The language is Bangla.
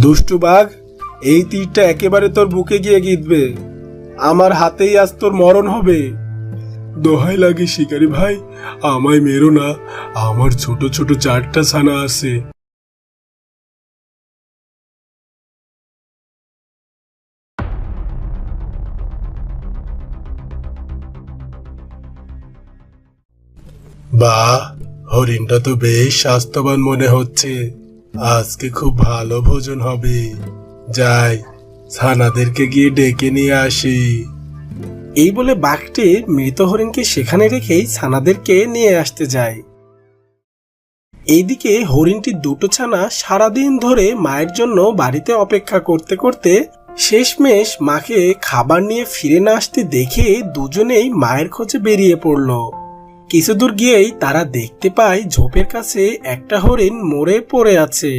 দুষ্টু বাঘ, এই তীরটা একেবারে তোর বুকে গিয়ে গিঁথবে। আমার হাতেই আজ তোর মরণ হবে। দোহাই লাগে শিকারি ভাই, আমায় মেরো না। আমার ছোট ছোট 4টা ছানা আছে। বাহ, হরিণটা তো বেশ স্বাস্থ্যবান মনে হচ্ছে। আজকে খুব ভালো ভোজন হবে। যাই, ছানাদেরকে গিয়ে ডেকে নিয়ে আসি। এই বলে বাঘটি মৃত হরিণকে সেখানে রেখেই ছানাদেরকে নিয়ে আসতে যায়। এইদিকে হরিণটির 2টো ছানা সারাদিন ধরে মায়ের জন্য বাড়িতে অপেক্ষা করতে করতে শেষমেশ মাকে খাবার নিয়ে ফিরে না আসতে দেখে দুজনেই মায়ের খোঁজে বেরিয়ে পড়ল। কিছু দূর গিয়েই তারা দেখতে পায় ঝোপের কাছে একটা হরিণ মরে পড়ে আছে।